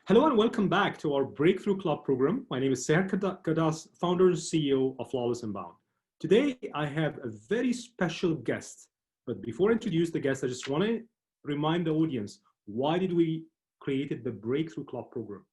Hello and welcome back to our Breakthrough Club program. My name is Saher Ghattas, founder and CEO of Flawless Inbound. Today, I have a very special guest. But before I introduce the guest, I just want to remind the audience, why did we created the Breakthrough Club program?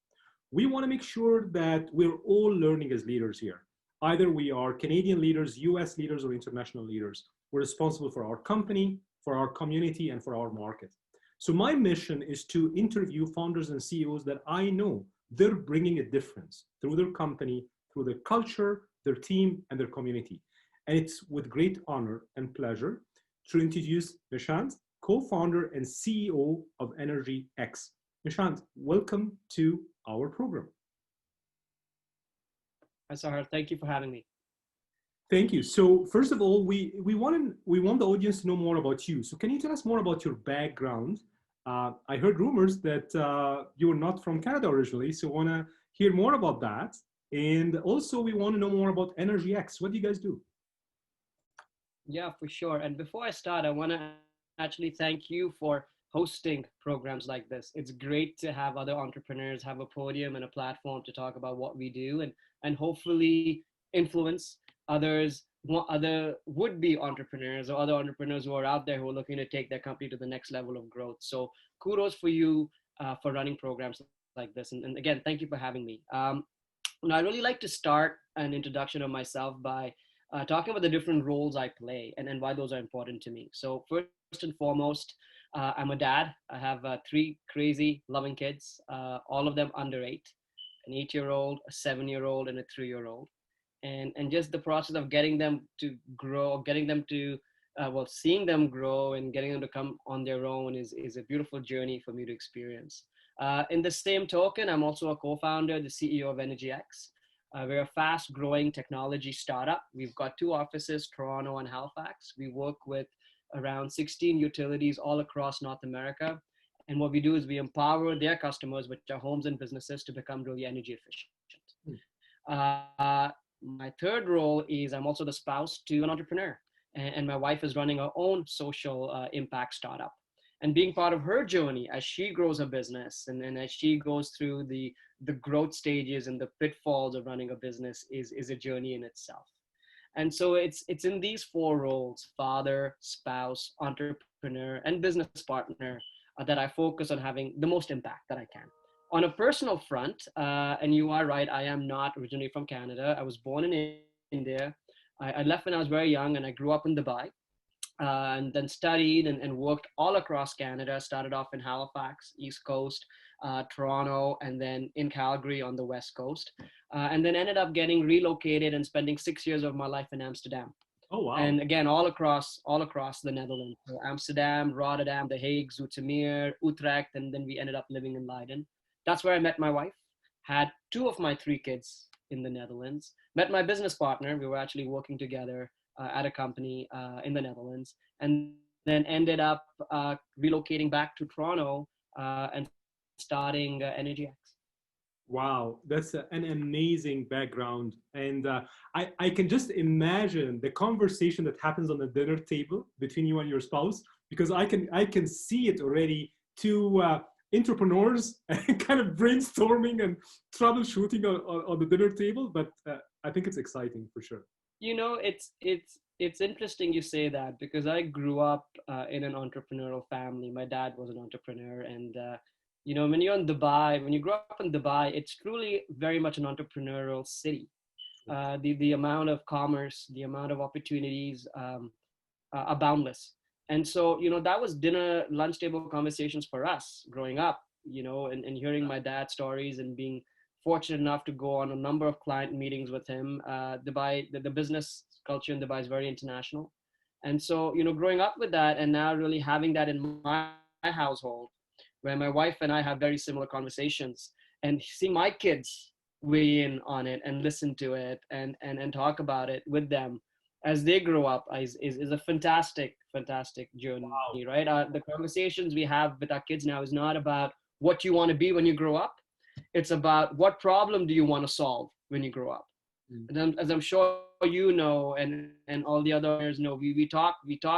We want to make sure that we're all learning as leaders here. Either we are Canadian leaders, US leaders, or international leaders. We're responsible for our company, for our community, and for our market. So my mission is to interview founders and CEOs that I know they're bringing a difference through their company, through their culture, their team, and their community. And it's with great honor and pleasure to introduce Nishant, co-founder and CEO of EnergyX. Nishant, welcome to our program. Hi, Sahar. Thank you for having me. Thank you. So first of all, we want the audience to know more about you. So can you tell us more about your background? I heard rumors that you were not from Canada originally, so want to hear more about that. And also, we want to know more about EnergyX. What do you guys do? Yeah, for sure. And before I start, I want to actually thank you for hosting programs like this. It's great to have other entrepreneurs have a podium and a platform to talk about what we do and hopefully influence others, other would-be entrepreneurs or other entrepreneurs who are out there who are looking to take their company to the next level of growth. So kudos for you for running programs like this. And again, thank you for having me. I really like to start an introduction of myself by talking about the different roles I play and why those are important to me. So first and foremost, I'm a dad. I have three crazy, loving kids, all of them under 8, an 8-year-old, a 7-year-old, and a 3-year-old. And just the process of getting them to grow, getting them to, seeing them grow and getting them to come on their own is a beautiful journey for me to experience. In the same token, I'm also a co-founder, the CEO of EnergyX. We're a fast growing technology startup. We've got 2 offices, Toronto and Halifax. We work with around 16 utilities all across North America. And what we do is we empower their customers, which are homes and businesses, to become really energy efficient. My third role is I'm also the spouse to an entrepreneur. And my wife is running her own social impact startup. And being part of her journey as she grows her business and as she goes through the growth stages and the pitfalls of running a business is a journey in itself. And so it's in these 4 roles, father, spouse, entrepreneur, and business partner, that I focus on having the most impact that I can. On a personal front, and you are right, I am not originally from Canada. I was born in India. I left when I was very young and I grew up in Dubai. And then studied and worked all across Canada. Started off in Halifax, East Coast, Toronto, and then in Calgary on the West Coast. And then ended up getting relocated and spending 6 years of my life in Amsterdam. Oh, wow. And again, all across the Netherlands. So Amsterdam, Rotterdam, The Hague, Zoetermeer, Utrecht, and then we ended up living in Leiden. That's where I met my wife, had 2 of my 3 kids in the Netherlands, met my business partner. We were actually working together at a company in the Netherlands, and then ended up relocating back to Toronto and starting EnergyX. Wow, that's an amazing background. And I can just imagine the conversation that happens on the dinner table between you and your spouse, because I can see it already. 2 entrepreneurs kind of brainstorming and troubleshooting on the dinner table. But I think it's exciting for sure. You know, it's interesting you say that, because I grew up in an entrepreneurial family. My dad was an entrepreneur, and when you're in Dubai, when you grow up in Dubai, it's truly very much an entrepreneurial city. The amount of commerce, the amount of opportunities are boundless. And so, that was dinner, lunch table conversations for us growing up, and hearing my dad's stories and being fortunate enough to go on a number of client meetings with him. Dubai, the business culture in Dubai is very international. And so, growing up with that and now really having that in my household, where my wife and I have very similar conversations, and see my kids weigh in on it and listen to it and talk about it with them as they grow up is a fantastic journey. Wow. Right? The conversations we have with our kids now is not about what you want to be when you grow up. It's about what problem do you want to solve when you grow up. And as I'm sure you know, and all the others know, we talk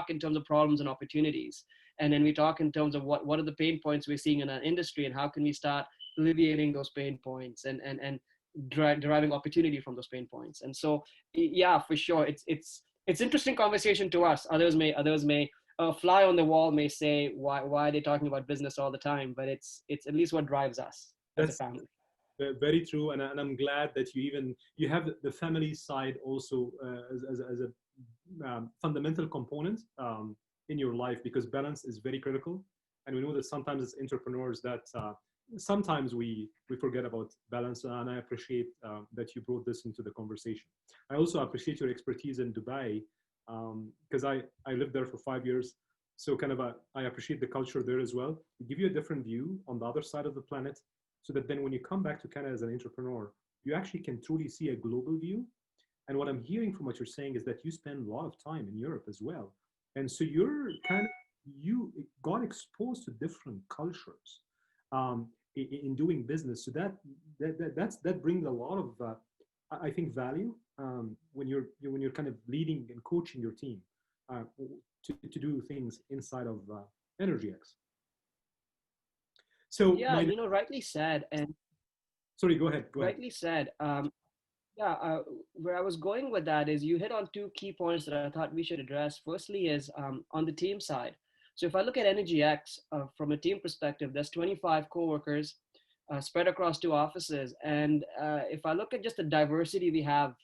in terms of problems and opportunities. And then we talk in terms of what are the pain points we're seeing in our industry, and how can we start alleviating those pain points and deriving opportunity from those pain points. And so, yeah, for sure, it's interesting conversation to us. Others may a fly on the wall may say, why are they talking about business all the time? But it's at least what drives us as a That's family. very true, and I'm glad that you have the family side also as a fundamental component in your life, because balance is very critical. And we know that sometimes as entrepreneurs that sometimes we forget about balance, and I appreciate that you brought this into the conversation. I also appreciate your expertise in Dubai, because I lived there for 5 years. So kind of I appreciate the culture there as well. It give you a different view on the other side of the planet, so that then when you come back to Canada as an entrepreneur, you actually can truly see a global view. And what I'm hearing from what you're saying is that you spend a lot of time in Europe as well. And so you got exposed to different cultures in doing business. So that brings a lot of, I think, value when you're kind of leading and coaching your team uh, to do things inside of EnergyX. So Yeah, rightly said. And sorry, go ahead. Go ahead. rightly said. Yeah, where I was going with that is you hit on two key points that I thought we should address. Firstly is on the team side. So if I look at EnergyX from a team perspective, there's 25 coworkers spread across two offices. And if I look at just the diversity we have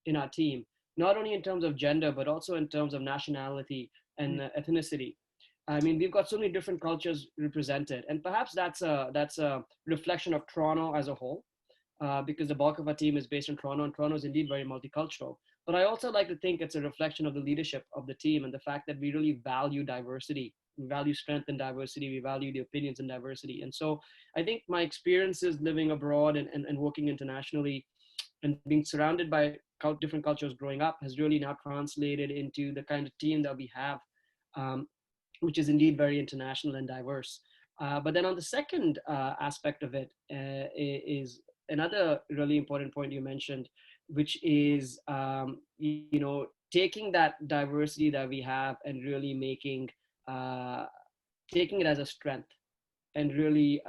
in our team, not only in terms of gender, but also in terms of nationality and ethnicity. I mean, we've got so many different cultures represented, and perhaps that's a reflection of Toronto as a whole, because the bulk of our team is based in Toronto, and Toronto is indeed very multicultural. But I also like to think it's a reflection of the leadership of the team and the fact that we really value diversity. We value strength in diversity. We value the opinions in diversity. And so I think my experiences living abroad and working internationally and being surrounded by different cultures growing up has really now translated into the kind of team that we have, which is indeed very international and diverse. But then on the second aspect of it is another really important point you mentioned, which is taking that diversity that we have and really taking it as a strength and really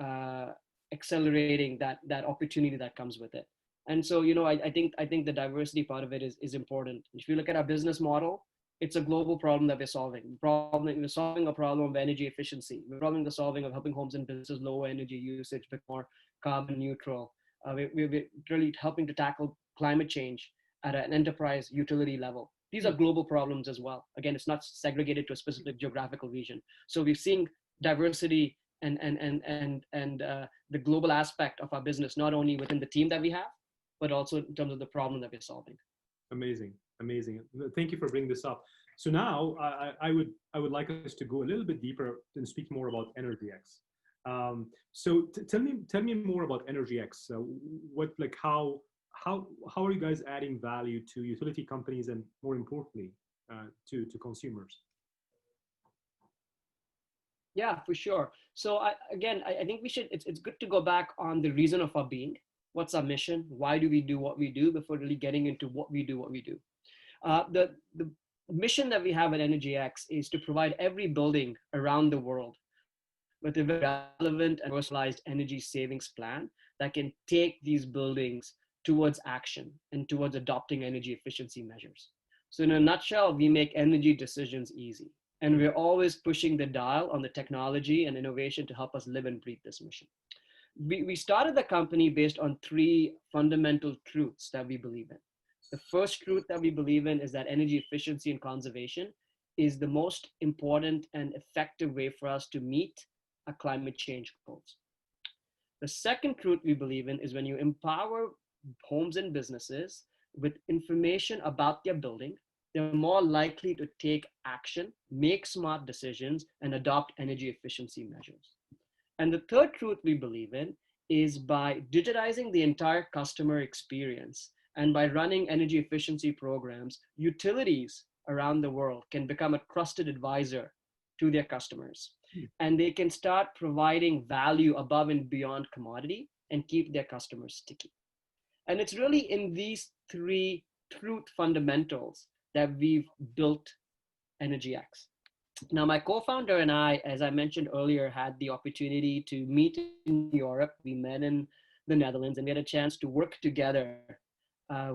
accelerating that opportunity that comes with it. And so I think the diversity part of it is important. If you look at our business model, it's a global problem that we're solving. We're solving a problem of energy efficiency. We're solving of helping homes and businesses lower energy usage, become more carbon neutral. We're really helping to tackle climate change at an enterprise utility level. These are global problems as well. Again, it's not segregated to a specific geographical region. So we're seeing diversity and the global aspect of our business, not only within the team that we have, but also in terms of the problem that we're solving. Amazing, amazing. Thank you for bringing this up. So now I would like us to go a little bit deeper and speak more about EnergyX. So tell me more about EnergyX. How are you guys adding value to utility companies and more importantly to consumers? Yeah, for sure. So I think it's good to go back on the reason of our being. What's our mission? Why do we do what we do before really getting into what we do? The mission that we have at EnergyX is to provide every building around the world with a very relevant and personalized energy savings plan that can take these buildings towards action and towards adopting energy efficiency measures. So in a nutshell, we make energy decisions easy. And we're always pushing the dial on the technology and innovation to help us live and breathe this mission. We started the company based on three fundamental truths that we believe in. The first truth that we believe in is that energy efficiency and conservation is the most important and effective way for us to meet our climate change goals. The second truth we believe in is when you empower homes and businesses with information about their building, they're more likely to take action, make smart decisions, and adopt energy efficiency measures. And the third truth we believe in is by digitizing the entire customer experience and by running energy efficiency programs, utilities around the world can become a trusted advisor to their customers. And they can start providing value above and beyond commodity and keep their customers sticky. And it's really in these three truth fundamentals that we've built EnergyX. Now, my co-founder and I, as I mentioned earlier, had the opportunity to meet in Europe. We met in the Netherlands, and we had a chance to work together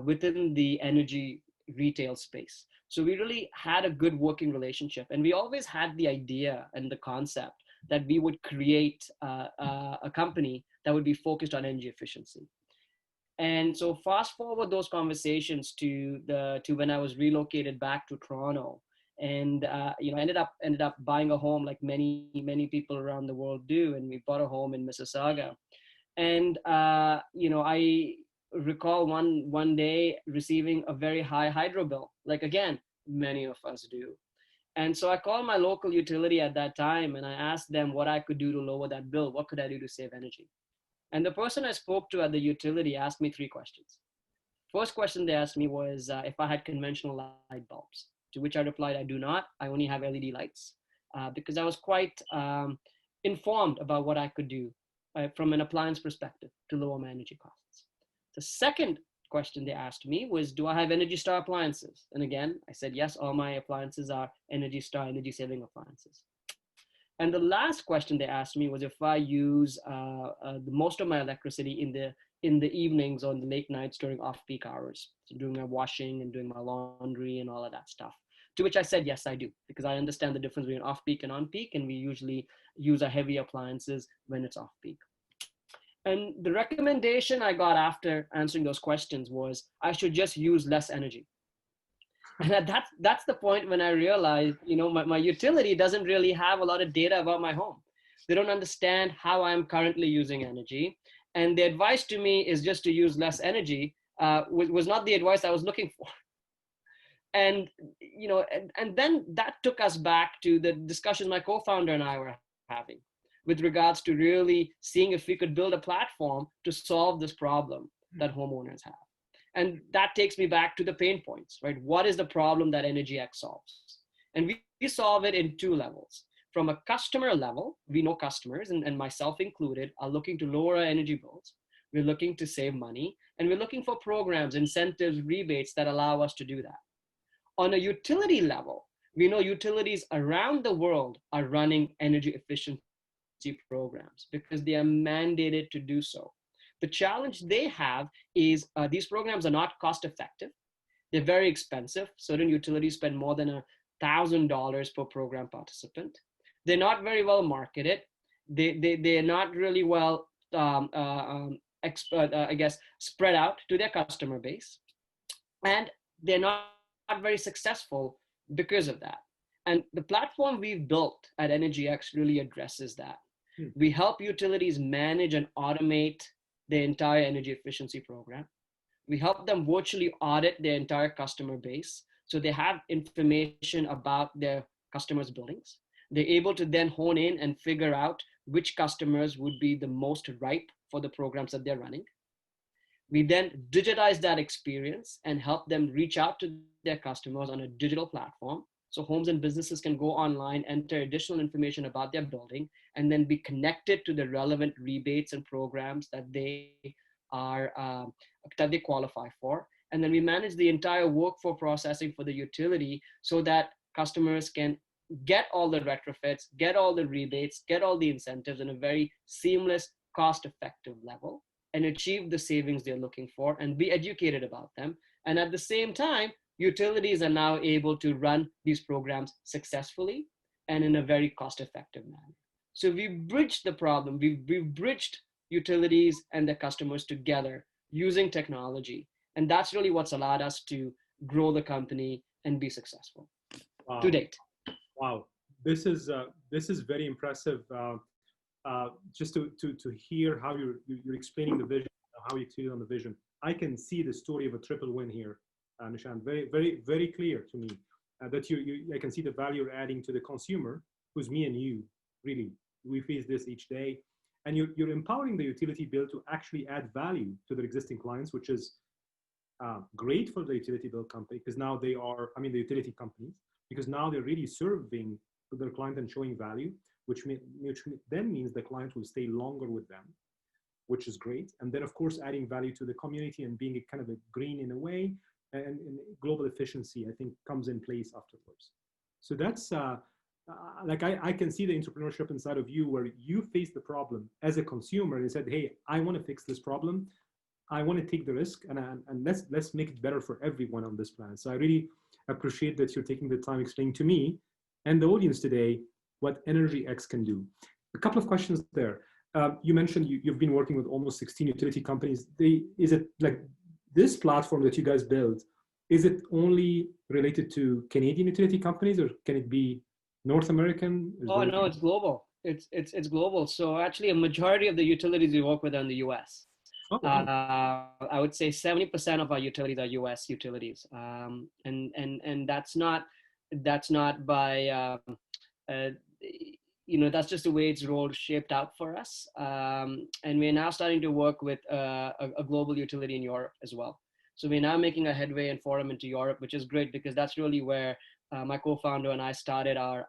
within the energy retail space. So we really had a good working relationship, and we always had the idea and the concept that we would create a company that would be focused on energy efficiency. And so fast forward those conversations to when I was relocated back to Toronto, and ended up buying a home like many people around the world do, and we bought a home in Mississauga. And I recall one day receiving a very high hydro bill, like again many of us do. And so I called my local utility at that time, and I asked them what I could do to lower that bill. What could I do to save energy? And the person I spoke to at the utility asked me three questions. First question they asked me was if I had conventional light bulbs, to which I replied, I do not. I only have LED lights, because I was quite informed about what I could do from an appliance perspective to lower my energy costs. The second question they asked me was, do I have Energy Star appliances? And again, I said, yes, all my appliances are Energy Star energy saving appliances. And the last question they asked me was if I use the most of my electricity in the evenings or in the late nights during off-peak hours, so doing my washing and doing my laundry and all of that stuff. To which I said, yes, I do, because I understand the difference between off-peak and on-peak, and we usually use our heavy appliances when it's off-peak. And the recommendation I got after answering those questions was I should just use less energy. And that's the point when I realized, my utility doesn't really have a lot of data about my home. They don't understand how I'm currently using energy. And the advice to me is just to use less energy, was not the advice I was looking for. And, and then that took us back to the discussion my co-founder and I were having with regards to really seeing if we could build a platform to solve this problem that homeowners have. And that takes me back to the pain points, right? What is the problem that EnergyX solves? And we solve it in two levels. From a customer level, we know customers, and myself included, are looking to lower our energy bills. We're looking to save money, and we're looking for programs, incentives, rebates that allow us to do that. On a utility level, we know utilities around the world are running energy efficiency programs because they are mandated to do so. The challenge they have is these programs are not cost effective. They're very expensive. Certain utilities spend more than $1,000 per program participant. They're not very well marketed. They're not really well, spread out to their customer base. And they're not very successful because of that. And the platform we've built at EnergyX really addresses that. We help utilities manage and automate their entire energy efficiency program. We help them virtually audit their entire customer base, so they have information about their customers' buildings. They're able to then hone in and figure out which customers would be the most ripe for the programs that they're running. We then digitize that experience and help them reach out to their customers on a digital platform. So homes and businesses can go online, enter additional information about their building, and then be connected to the relevant rebates and programs that they qualify for. And then we manage the entire workflow processing for the utility so that customers can get all the retrofits, get all the rebates, get all the incentives in a very seamless, cost-effective level, and achieve the savings they're looking for and be educated about them. And at the same time, utilities are now able to run these programs successfully and in a very cost-effective manner. So we've bridged the problem. We've bridged utilities and their customers together using technology. And that's really what's allowed us to grow the company and be successful to date. Wow, this is very impressive. Just to hear how you're explaining the vision, how you exceeded on the vision. I can see the story of a triple win here, Nishant. Very clear to me that I can see the value you're adding to the consumer, who's me and you. Really, we face this each day, and you're empowering the utility bill to actually add value to their existing clients, which is great for the utility bill company because now the utility companies, because now they're really serving to their client and showing value, which then means the client will stay longer with them, which is great. And then, of course, adding value to the community and being a kind of a green in a way, and global efficiency, I think, comes in place afterwards. So that's like I can see the entrepreneurship inside of you where you face the problem as a consumer and you said, hey, I want to fix this problem. I want to take the risk and let's make it better for everyone on this planet. So I really appreciate that you're taking the time explaining to me and the audience today what EnergyX can do. A couple of questions there. You mentioned you've been working with almost 16 utility companies. Is it like this platform that you guys build, is it only related to Canadian utility companies or can it be North American? Oh no, it's global. It's global. So actually, a majority of the utilities we work with are in the U.S. Oh, wow. I would say 70% of our utilities are U.S. utilities, and that's not by uh, that's just the way it's rolled shaped out for us. And we're now starting to work with a global utility in Europe as well. So we're now making a headway and forum into Europe, which is great because that's really where my co-founder and I started our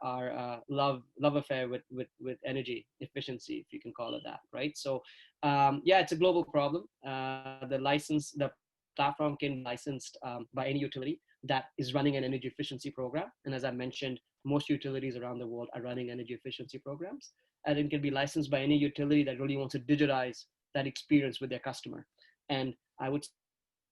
love affair with energy efficiency, if you can call it that, right? So yeah, it's a global problem. The platform can be licensed by any utility that is running an energy efficiency program. And as I mentioned, most utilities around the world are running energy efficiency programs. And it can be licensed by any utility that really wants to digitize that experience with their customer. And I would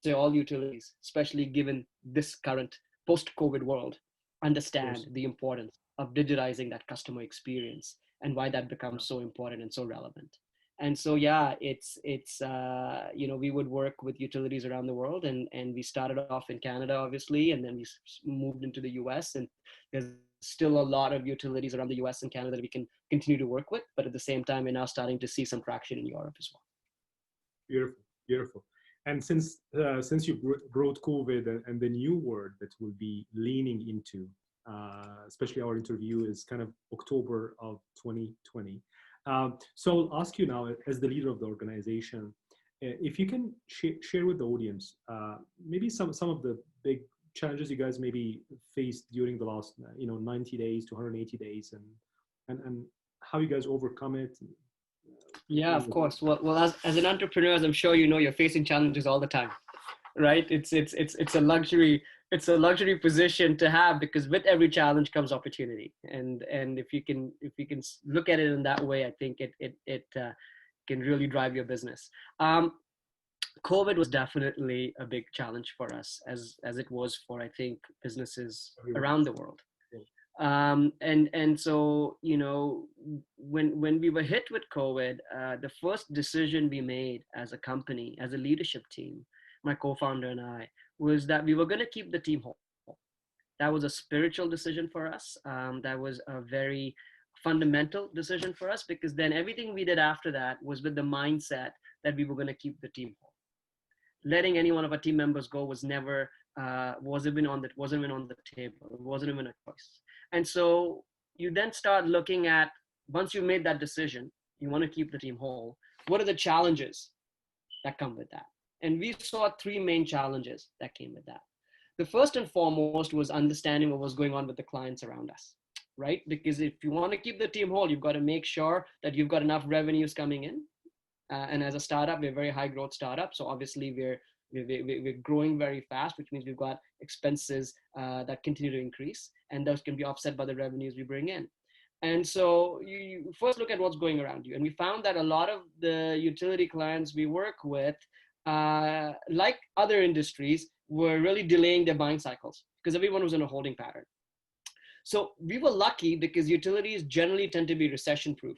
say all utilities, especially given this current post-COVID world, understand the importance of digitizing that customer experience and why that becomes so important and so relevant. And so yeah, we would work with utilities around the world, and we started off in Canada obviously, and then we moved into the US, and there's still a lot of utilities around the US and Canada that we can continue to work with, but at the same time we're now starting to see some traction in Europe as well. Beautiful, beautiful. And since you brought COVID and the new word that we'll be leaning into, especially our interview is kind of October of 2020. So I'll ask you now, as the leader of the organization, if you can share with the audience maybe some of the big challenges you guys maybe faced during the last 90 days to 180 days, and how you guys overcome it. Yeah, of course. Well, as an entrepreneur, as I'm sure you know, you're facing challenges all the time, right? It's a luxury. It's a luxury position to have because with every challenge comes opportunity. And if you can look at it in that way, I think it can really drive your business. COVID was definitely a big challenge for us, as it was for, I think, businesses around the world. And so when we were hit with COVID, the first decision we made as a company, as a leadership team, my co-founder and I, was that we were going to keep the team whole. That was a spiritual decision for us. That was a very fundamental decision for us, because then everything we did after that was with the mindset that we were going to keep the team whole. Letting any one of our team members go was never wasn't even on the table. It wasn't even a choice. And so you then start looking at, once you made that decision, you want to keep the team whole, what are the challenges that come with that? And we saw three main challenges that came with that. The first and foremost was understanding what was going on with the clients around us, right? Because if you want to keep the team whole, you've got to make sure that you've got enough revenues coming in. And as a startup, we're a very high growth startup. So obviously we're growing very fast, which means we've got expenses that continue to increase, and those can be offset by the revenues we bring in. And so you first look at what's going around you. And we found that a lot of the utility clients we work with, like other industries, were really delaying their buying cycles because everyone was in a holding pattern. So we were lucky because utilities generally tend to be recession proof,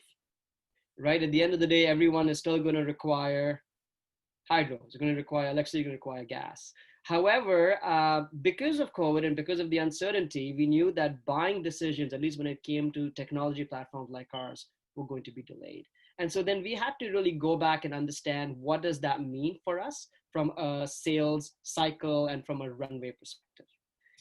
right? At the end of the day, everyone is still going to require hydro, it's going to require electricity, going to require gas. However, because of COVID and because of the uncertainty, we knew that buying decisions, at least when it came to technology platforms like ours, were going to be delayed. And so then we had to really go back and understand, what does that mean for us from a sales cycle and from a runway perspective.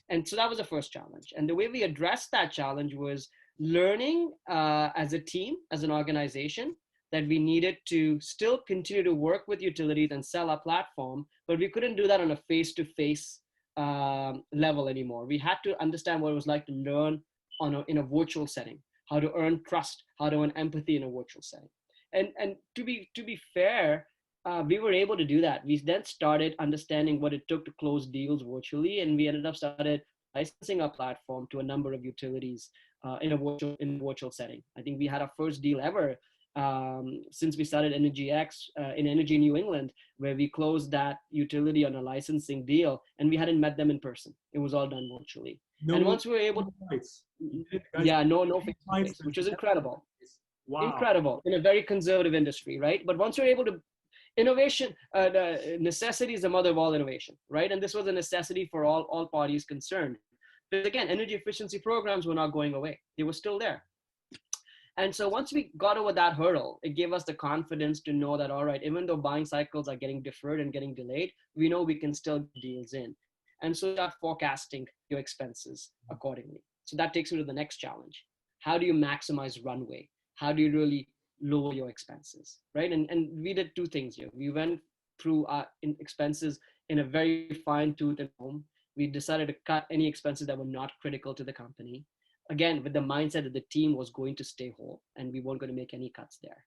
And so that was the first challenge. And the way we addressed that challenge was learning as a team, as an organization, that we needed to still continue to work with utilities and sell our platform, but we couldn't do that on a face-to-face level anymore. We had to understand what it was like to learn in a virtual setting, how to earn trust, how to earn empathy in a virtual setting. And to be fair, we were able to do that. We then started understanding what it took to close deals virtually, and we ended up started licensing our platform to a number of utilities in a virtual setting. I think we had our first deal ever since we started EnergyX in Energy New England, where we closed that utility on a licensing deal, and we hadn't met them in person. It was all done virtually. And No once we were able to, fights. You did, guys. yeah, no face to Fights. face, which was incredible. Wow. Incredible in a very conservative industry, right? But once you're able to innovation, the necessity is the mother of all innovation, right? And this was a necessity for all parties concerned. But again, energy efficiency programs were not going away; they were still there. And so once we got over that hurdle, it gave us the confidence to know that, all right, even though buying cycles are getting deferred and getting delayed, we know we can still get deals in. And so start forecasting your expenses accordingly. So that takes me to the next challenge. How do you maximize runway? How do you really lower your expenses, right? And we did two things here. We went through our expenses in a very fine tooth and comb. We decided to cut any expenses that were not critical to the company. Again, with the mindset that the team was going to stay whole and we weren't going to make any cuts there.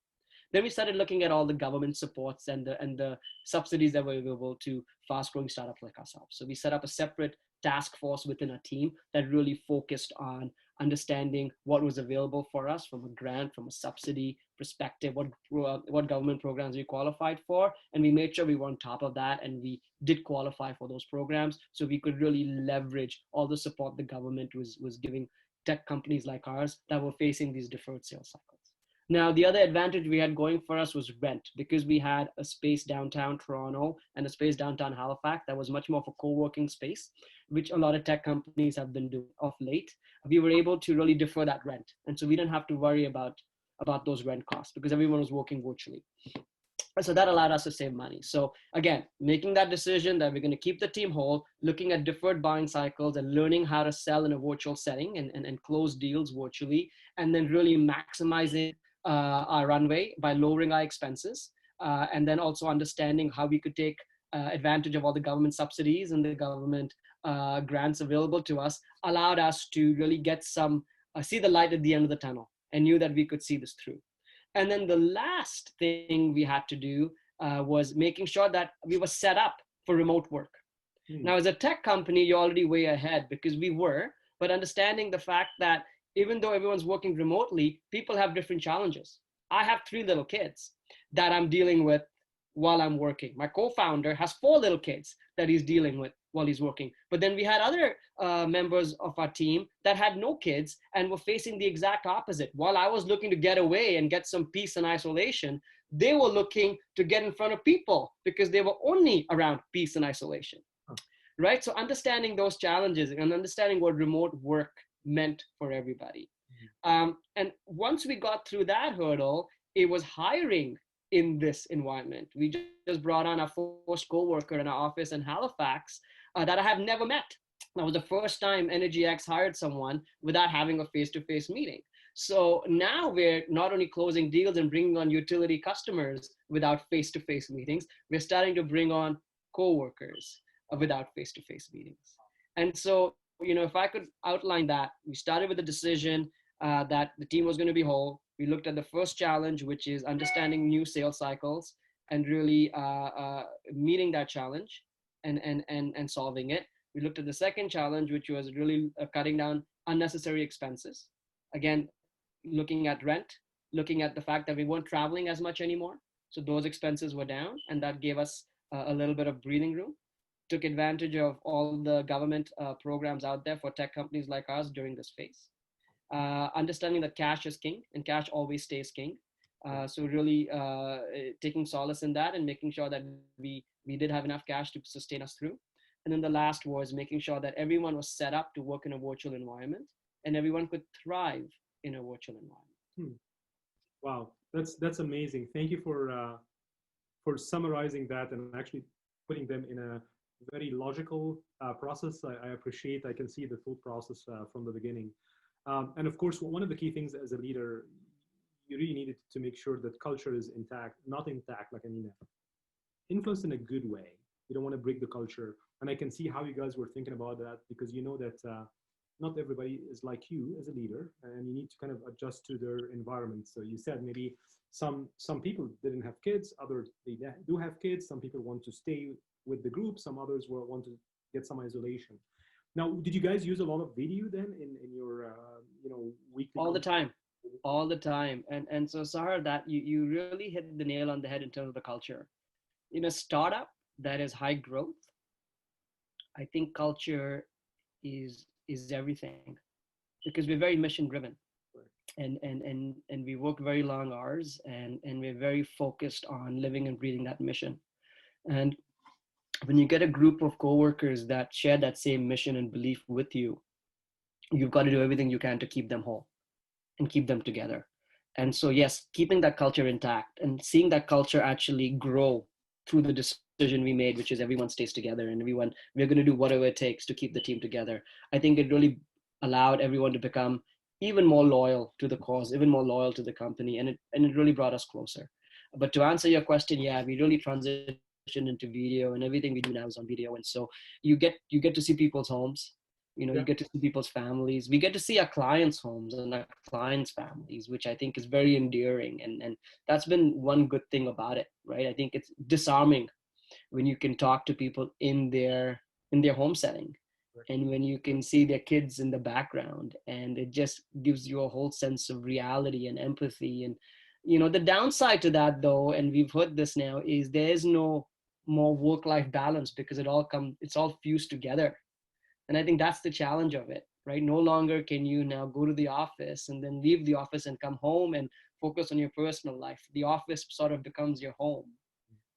Then we started looking at all the government supports and the subsidies that were available to fast-growing startups like ourselves. So we set up a separate task force within our team that really focused on understanding what was available for us from a grant, from a subsidy perspective, what government programs we qualified for, and we made sure we were on top of that, and we did qualify for those programs, so we could really leverage all the support the government was giving tech companies like ours that were facing these deferred sales cycles. Now, the other advantage we had going for us was rent, because we had a space downtown Toronto and a space downtown Halifax that was much more of a co-working space, which a lot of tech companies have been doing of late. We were able to really defer that rent. And so we didn't have to worry about those rent costs because everyone was working virtually. So that allowed us to save money. So again, making that decision that we're going to keep the team whole, looking at deferred buying cycles and learning how to sell in a virtual setting and close deals virtually, and then really maximizing our runway by lowering our expenses, and then also understanding how we could take advantage of all the government subsidies and the government grants available to us, allowed us to really get some, see the light at the end of the tunnel, and knew that we could see this through. And then the last thing we had to do was making sure that we were set up for remote work. Now, as a tech company, you're already way ahead because we were, but understanding the fact that even though everyone's working remotely, people have different challenges. I have 3 little kids that I'm dealing with while I'm working. My co-founder has 4 little kids that he's dealing with while he's working. But then we had other members of our team that had no kids and were facing the exact opposite. While I was looking to get away and get some peace and isolation, they were looking to get in front of people because they were only around peace and isolation, right? So understanding those challenges and understanding what remote work meant for everybody. And once we got through that hurdle, it was hiring in this environment. We just brought on our first co-worker in our office in Halifax that I have never met. That was the first time EnergyX hired someone without having a face-to-face meeting. So now we're not only closing deals and bringing on utility customers without face-to-face meetings, we're starting to bring on co-workers without face-to-face meetings. And so, you know, if I could outline that, we started with the decision that the team was going to be whole. We looked at the first challenge, which is understanding new sales cycles and really meeting that challenge and solving it. We looked at the second challenge, which was really cutting down unnecessary expenses. Again, looking at rent, looking at the fact that we weren't traveling as much anymore. So those expenses were down, and that gave us a little bit of breathing room. Took advantage of all the government programs out there for tech companies like us during this phase. Understanding that cash is king and cash always stays king. So really taking solace in that and making sure that we did have enough cash to sustain us through. And then the last was making sure that everyone was set up to work in a virtual environment and everyone could thrive in a virtual environment. Wow, that's amazing. Thank you for summarizing that and actually putting them in a very logical process. I appreciate. I can see the thought process from the beginning. And of course, one of the key things as a leader, you really needed to make sure that culture is intact, not intact, like I mean, influence in a good way. You don't want to break the culture. And I can see how you guys were thinking about that because you know that not everybody is like you as a leader, and you need to kind of adjust to their environment. So you said maybe some people didn't have kids, others they do have kids. Some people want to stay with the group. Some others want to get some isolation. Now, did you guys use a lot of video then in your weekly All the content? time, all the time. And so Sahar, that you really hit the nail on the head in terms of the culture. In a startup that is high growth, I think culture is everything, because we're very mission driven, and we work very long hours, and we're very focused on living and breathing that mission. And when you get a group of coworkers that share that same mission and belief with you, you've got to do everything you can to keep them whole and keep them together. And so, yes, keeping that culture intact and seeing that culture actually grow through the decision we made, which is everyone stays together and we're going to do whatever it takes to keep the team together. I think it really allowed everyone to become even more loyal to the cause, even more loyal to the company, and it really brought us closer. But to answer your question, yeah, we really transitioned into video, and everything we do now is on video. And so you get to see people's homes, you Yeah, get to see people's families. We get to see our clients' homes and our clients' families, which I think is very endearing. And that's been one good thing about it, right? I think it's disarming when you can talk to people in their home setting, right. and when you can see their kids in the background, and it just gives you a whole sense of reality and empathy. And the downside to that, though, and we've heard this now, is there is no more work-life balance, because it's all fused together. And I think that's the challenge of it, right? No longer can you now go to the office and then leave the office and come home and focus on your personal life. The office sort of becomes your home.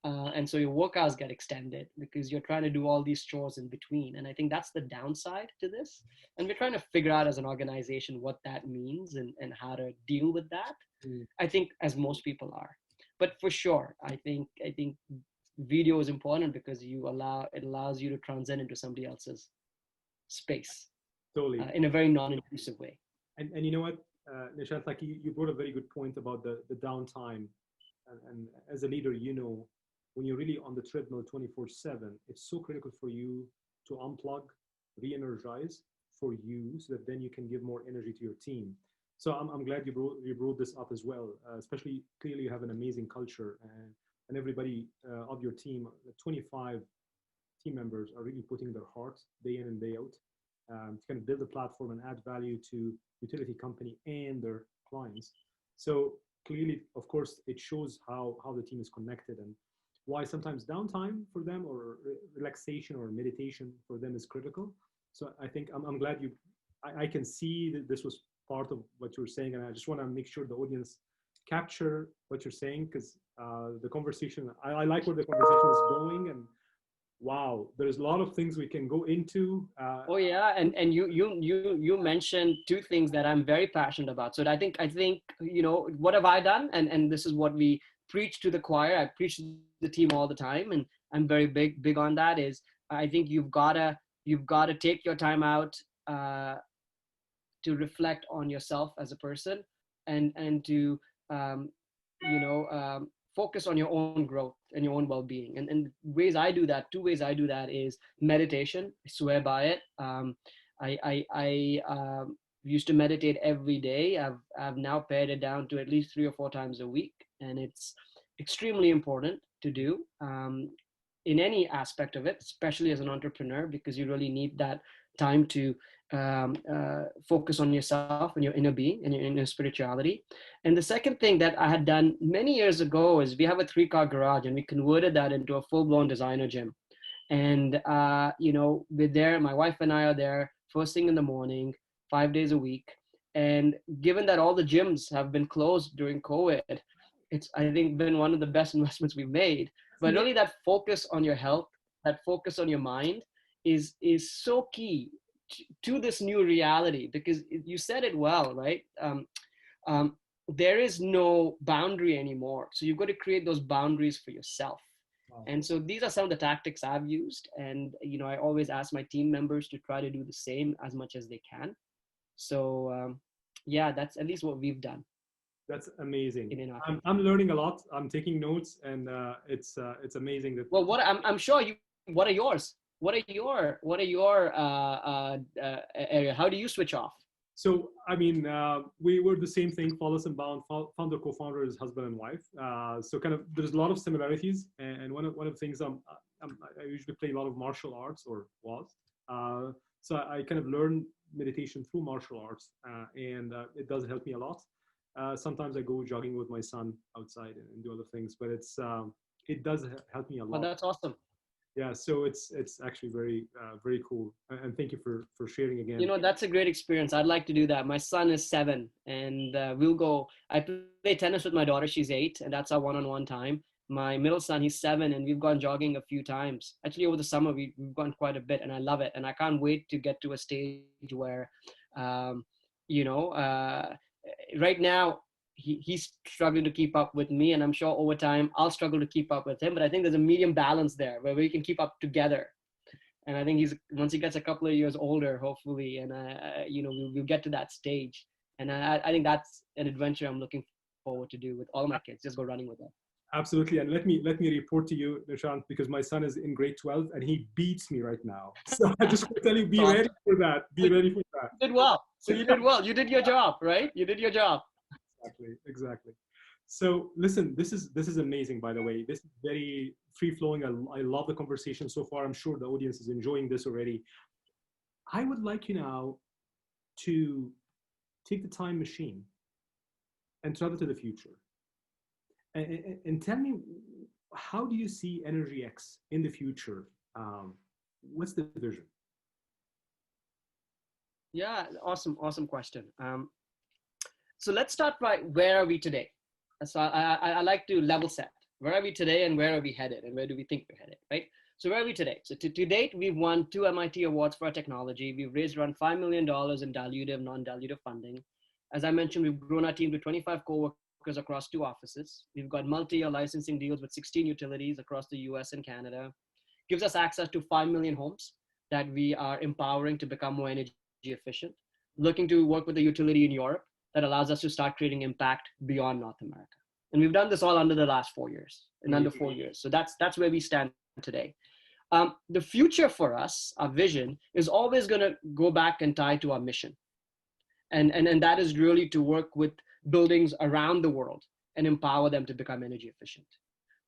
And so your work hours get extended because you're trying to do all these chores in between. And I think that's the downside to this. And we're trying to figure out as an organization what that means, and how to deal with that. Mm, I think as most people are. But for sure, I think video is important because it allows you to transcend into somebody else's space totally. in a very non-intrusive way. And you know what, Nishant, like you brought a very good point about the downtime. And as a leader, when you're really on the treadmill 24/7, it's so critical for you to unplug, re-energize for you, so that then you can give more energy to your team. So I'm glad you brought this up as well. Especially, clearly you have an amazing culture, and everybody of your team, the 25 team members, are really putting their heart day in and day out, to kind of build a platform and add value to utility company and their clients. So clearly, of course, it shows how the team is connected, and why sometimes downtime for them, or relaxation or meditation for them, is critical. So I think I'm glad I can see that this was part of what you're saying, and I just want to make sure the audience capture what you're saying, because the conversation, I like where the conversation is going. And wow, there's a lot of things we can go into. Oh yeah, and you mentioned two things that I'm very passionate about. So I think what have I done, and this is what we preach to the choir. I preach to the team all the time, and I'm very big on that. Is I think you've gotta take your time out uh, to reflect on yourself as a person, and to um, focus on your own growth and your own well-being. And ways I do that, two ways I do that is meditation. I swear by it. I used to meditate every day. I've now pared it down to at least 3 or 4 times a week, and it's extremely important to do in any aspect of it, especially as an entrepreneur, because you really need that time to focus on yourself and your inner being and your inner spirituality. And the second thing that I had done many years ago is, we have a 3-car garage, and we converted that into a full-blown designer gym. And we're there. My wife and I are there first thing in the morning, 5 days a week. And given that all the gyms have been closed during COVID, it's, I think, been one of the best investments we've made. But Yeah. really, that focus on your health, that focus on your mind, is so key to this new reality, because you said it well, right? Um, there is no boundary anymore, so you've got to create those boundaries for yourself. Wow. And so these are some of the tactics I've used, and I always ask my team members to try to do the same as much as they can. So yeah, that's at least what we've done That's amazing. in our I'm company. learning a lot. I'm taking notes, and it's amazing that. Well, I'm sure you. What are yours? What are your area? How do you switch off? So I mean, we were the same thing. Follows and Bound, founder, co-founder is husband and wife. So kind of there's a lot of similarities, and one of the things I usually play a lot of martial arts, or was. So I kind of learned meditation through martial arts, and it does help me a lot. Sometimes I go jogging with my son outside and do other things, but it does help me a Well, lot. that's awesome. Yeah, so it's actually very cool, and thank you for sharing You again. know, that's a great experience. I'd like to do that. My son is 7, and we'll go. I play tennis with my daughter. She's 8, and that's our one-on-one time. My middle son, he's 7, and we've gone jogging a few times. Actually, over the summer, we've gone quite a bit, and I love it. And I can't wait to get to a stage where, um, you know, right now, he's struggling to keep up with me, and I'm sure over time I'll struggle to keep up with him. But I think there's a medium balance there where we can keep up together. And I think he's once he gets a couple of years older, hopefully, and we'll get to that stage. And I think that's an adventure I'm looking forward to do with all my kids. Just go running with them. Absolutely, and let me report to you, Nishant, because my son is in grade 12 and he beats me right now. So I just want to tell you, be ready for that. Be ready for that. You did well. So you did well. You did your job, right? You did your job. Exactly. So listen, this is amazing. By the way, this is very free flowing. I love the conversation so far. I'm sure the audience is enjoying this already. I would like you now to take the time machine and travel to the future, and tell me, how do you see EnergyX in the future? What's the vision? Yeah, awesome question. So let's start by where are we today? So I like to level set. Where are we today and where are we headed and where do we think we're headed, right? So where are we today? So to date, we've won 2 MIT awards for our technology. We've raised around $5 million in dilutive, non-dilutive funding. As I mentioned, we've grown our team to 25 co-workers across 2 offices. We've got multi-year licensing deals with 16 utilities across the US and Canada. Gives us access to 5 million homes that we are empowering to become more energy efficient. Looking to work with a utility in Europe that allows us to start creating impact beyond North America. And we've done this all under the last 4 years, in under 4 years. So that's where we stand today. The future for us, our vision, is always going to go back and tie to our mission. And that is really to work with buildings around the world and empower them to become energy efficient.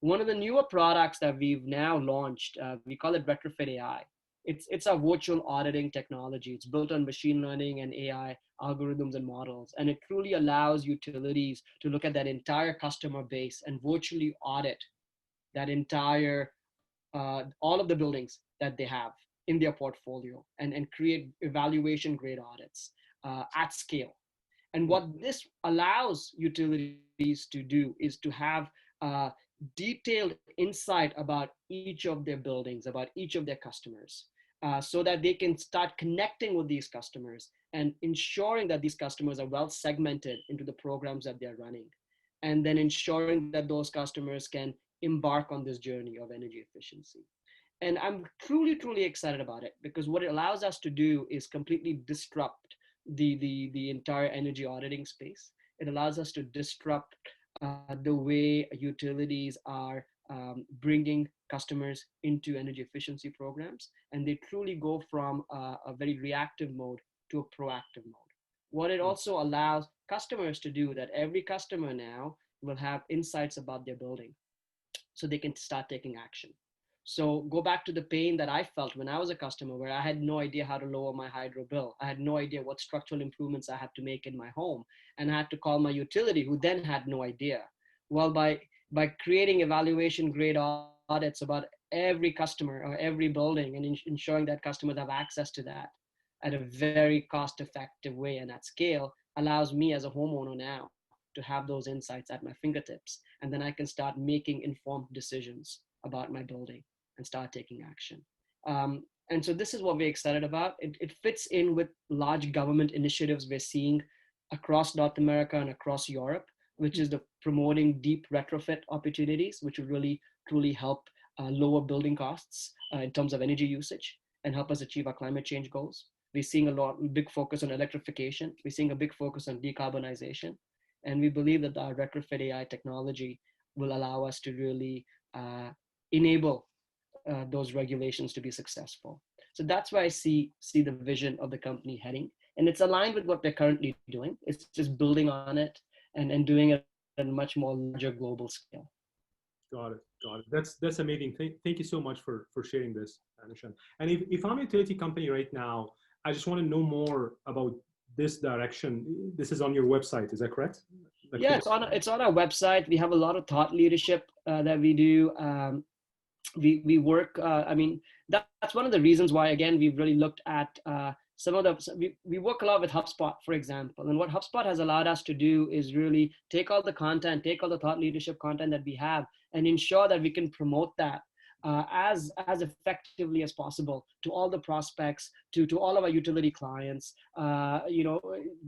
One of the newer products that we've now launched, we call it Retrofit AI. It's a virtual auditing technology. It's built on machine learning and AI algorithms and models. And it truly allows utilities to look at that entire customer base and virtually audit that entire, all of the buildings that they have in their portfolio and create evaluation grade audits at scale. And what this allows utilities to do is to have detailed insight about each of their buildings, about each of their customers, so that they can start connecting with these customers and ensuring that these customers are well segmented into the programs that they're running, and then ensuring that those customers can embark on this journey of energy efficiency. And I'm truly excited about it because what it allows us to do is completely disrupt the entire energy auditing space. It allows us to disrupt the way utilities are bringing customers into energy efficiency programs, and they truly go from a very reactive mode to a proactive mode. What it also allows customers to do, that every customer now will have insights about their building so they can start taking action. So go back to the pain that I felt when I was a customer, where I had no idea how to lower my hydro bill. I had no idea what structural improvements I had to make in my home. And I had to call my utility, who then had no idea. Well, by creating evaluation grade audits about every customer or every building and ensuring that customers have access to that at a very cost effective way and at scale, allows me as a homeowner now to have those insights at my fingertips. And then I can start making informed decisions about my building and start taking action. And so this is what we're excited about. It fits in with large government initiatives we're seeing across North America and across Europe, which is the promoting deep retrofit opportunities, which will really truly help lower building costs in terms of energy usage and help us achieve our climate change goals. We're seeing big focus on electrification. We're seeing a big focus on decarbonization. And we believe that our retrofit AI technology will allow us to really enable those regulations to be successful. So that's why I see the vision of the company heading. And it's aligned with what they're currently doing. It's just building on it and doing it at a much more larger global scale. Got it. That's amazing. Thank you so much for sharing this, Nishant. And if I'm a utility company right now, I just want to know more about this direction. This is on your website, is that correct? Yeah, it's on our website. We have a lot of thought leadership that we do. We work. That's one of the reasons why, again, we've really looked at we work a lot with HubSpot, for example. And what HubSpot has allowed us to do is really take all the content, take all the thought leadership content that we have, and ensure that we can promote that as effectively as possible to all the prospects, to all of our utility clients.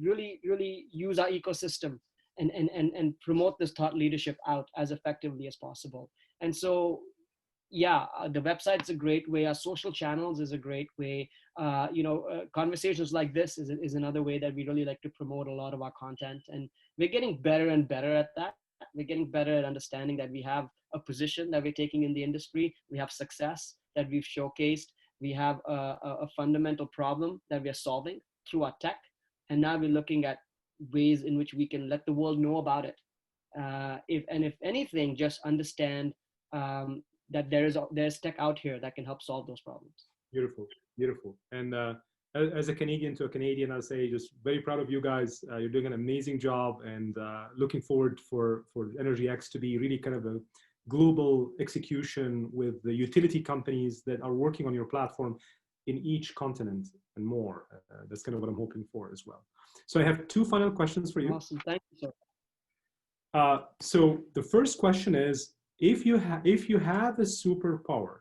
Really use our ecosystem and promote this thought leadership out as effectively as possible. And so, yeah, the website's a great way. Our social channels is a great way. Conversations like this is another way that we really like to promote a lot of our content. And we're getting better and better at that. We're getting better at understanding that we have a position that we're taking in the industry. We have success that we've showcased. We have a fundamental problem that we are solving through our tech. And now we're looking at ways in which we can let the world know about it. If anything, just understand that there's tech out here that can help solve those problems. Beautiful. And as a Canadian to a Canadian, I'll say just very proud of you guys. You're doing an amazing job, and looking forward for EnergyX to be really kind of a global execution with the utility companies that are working on your platform in each continent and more. That's kind of what I'm hoping for as well. So I have two final questions for you. Awesome, thank you, sir. So the first question is, if you have a superpower,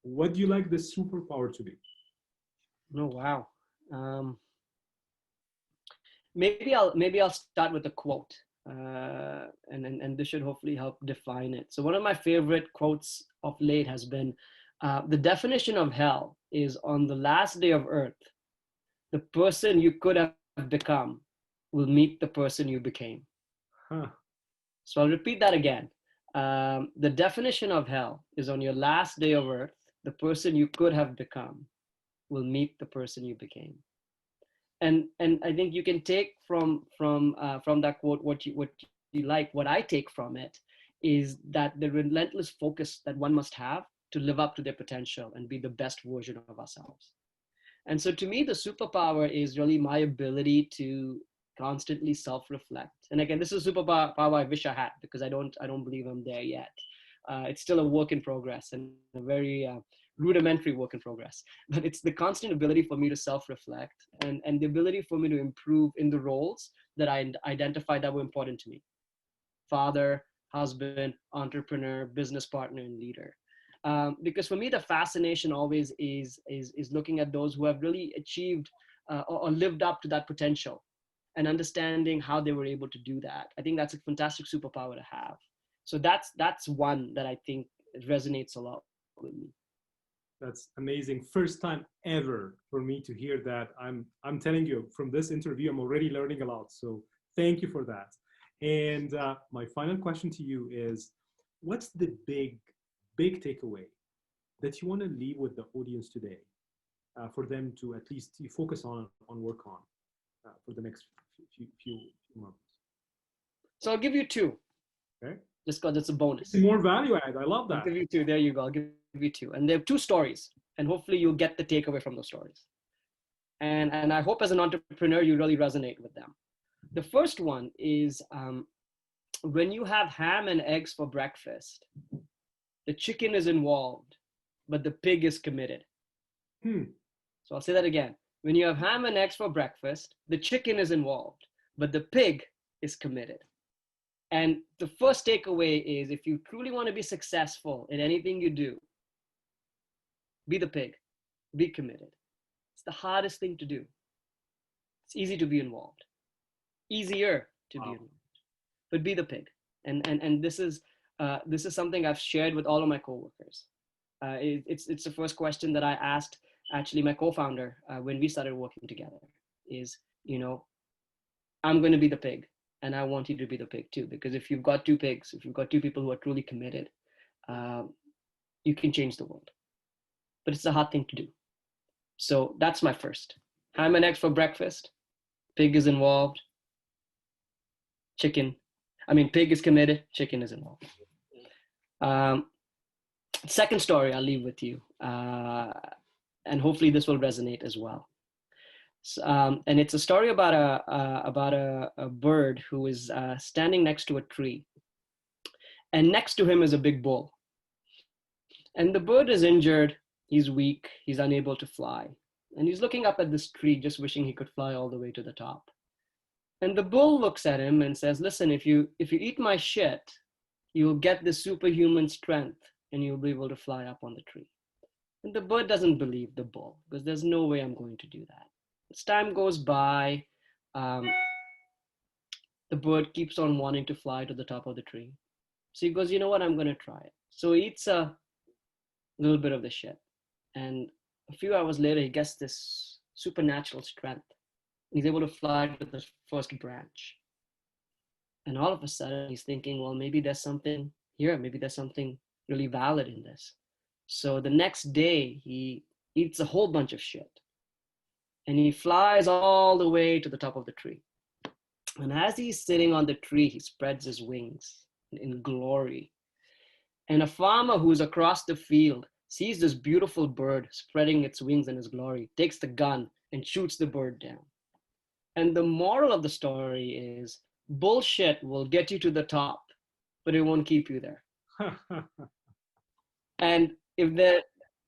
what do you like this superpower to be? Oh, wow. Maybe I'll start with a quote, and this should hopefully help define it. So one of my favorite quotes of late has been, the definition of hell is, on the last day of earth, the person you could have become will meet the person you became. Huh. So I'll repeat that again. The definition of hell is, on your last day of earth, the person you could have become will meet the person you became. And I think you can take from that quote what you like. What I take from it is that the relentless focus that one must have to live up to their potential and be the best version of ourselves. And so to me, the superpower is really my ability to constantly self-reflect. And again, this is a superpower I wish I had, because I don't believe I'm there yet. It's still a work in progress, and a very rudimentary work in progress. But it's the constant ability for me to self-reflect, and the ability for me to improve in the roles that I identified that were important to me: father, husband, entrepreneur, business partner, and leader. Because for me, the fascination always is looking at those who have really achieved or lived up to that potential, and understanding how they were able to do that. I think that's a fantastic superpower to have. So that's one that I think resonates a lot with me. That's amazing. First time ever for me to hear that. I'm telling you, from this interview, I'm already learning a lot. So thank you for that. And my final question to you is, what's the big takeaway that you want to leave with the audience today, for them to at least focus on work on for the next few months? So I'll give you two. Okay. Just because it's a bonus. It's more value add. I love that. I'll give you two. There you go. I'll give you two. And they're two stories. And hopefully you'll get the takeaway from those stories. And I hope as an entrepreneur, you really resonate with them. The first one is, when you have ham and eggs for breakfast, the chicken is involved, but the pig is committed. So I'll say that again. When you have ham and eggs for breakfast, the chicken is involved, but the pig is committed. And the first takeaway is, if you truly want to be successful in anything you do, be the pig, be committed. It's the hardest thing to do. It's easy to be involved, easier to be involved, but be the pig. And this is something I've shared with all of my coworkers. It's the first question that I asked actually my co-founder when we started working together is, I'm going to be the pig. And I want you to be the pig too, because if you've got two pigs, if you've got two people who are truly committed, you can change the world. But it's a hard thing to do. So that's my first. Ham and eggs for breakfast. Pig is involved. Pig is committed. Chicken is involved. Second story I'll leave with you. And hopefully this will resonate as well. And it's a story about a bird who is standing next to a tree, and next to him is a big bull. And the bird is injured. He's weak. He's unable to fly, and he's looking up at this tree, just wishing he could fly all the way to the top. And the bull looks at him and says, "Listen, if you eat my shit, you'll get this superhuman strength, and you'll be able to fly up on the tree." And the bird doesn't believe the bull, because there's no way I'm going to do that. As time goes by, um, the bird keeps on wanting to fly to the top of the tree. So he goes, "You know what? I'm going to try it." So he eats a little bit of the shit. And a few hours later, he gets this supernatural strength. He's able to fly to the first branch. And all of a sudden, he's thinking, well, maybe there's something here. Maybe there's something really valid in this. So the next day, he eats a whole bunch of shit. And he flies all the way to the top of the tree. And as he's sitting on the tree, he spreads his wings in glory. And a farmer who's across the field sees this beautiful bird spreading its wings in his glory, takes the gun and shoots the bird down. And the moral of the story is, bullshit will get you to the top, but it won't keep you there. And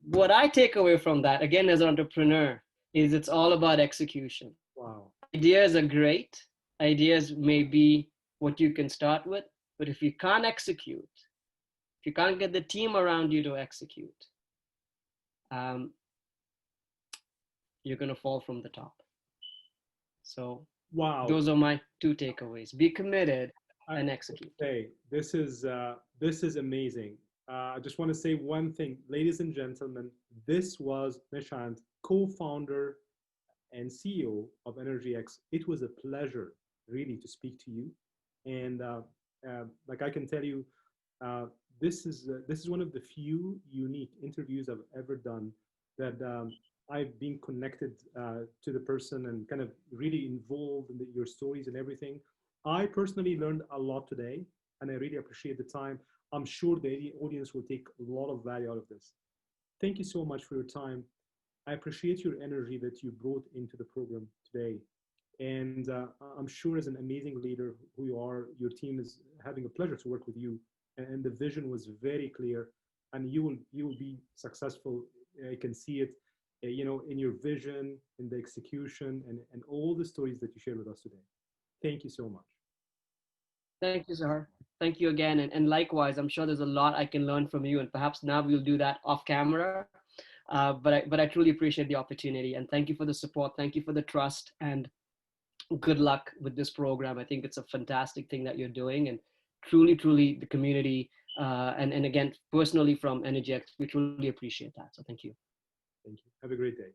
what I take away from that, again, as an entrepreneur, is it's all about execution. Wow. Ideas are great. Ideas may be what you can start with, but if you can't execute, if you can't get the team around you to execute, you're going to fall from the top. So wow, those are my two takeaways: be committed and execute. Hey, this is amazing. I just want to say one thing, ladies and gentlemen. This was Nishant, co-founder and CEO of EnergyX. It was a pleasure, really, to speak to you. And like I can tell you, this is one of the few unique interviews I've ever done that I've been connected to the person and kind of really involved in your stories and everything. I personally learned a lot today, and I really appreciate the time. I'm sure the audience will take a lot of value out of this. Thank you so much for your time. I appreciate your energy that you brought into the program today. And I'm sure, as an amazing leader who you are, your team is having a pleasure to work with you. And the vision was very clear, and you will be successful. I can see it, in your vision, in the execution, and all the stories that you shared with us today. Thank you so much. Thank you, Saher. Thank you again. And likewise, I'm sure there's a lot I can learn from you, and perhaps now we'll do that off camera. But I truly appreciate the opportunity, and thank you for the support. Thank you for the trust, and good luck with this program. I think it's a fantastic thing that you're doing, and truly the community, and again, personally from EnergyX, we truly appreciate that. So thank you. Thank you. Have a great day.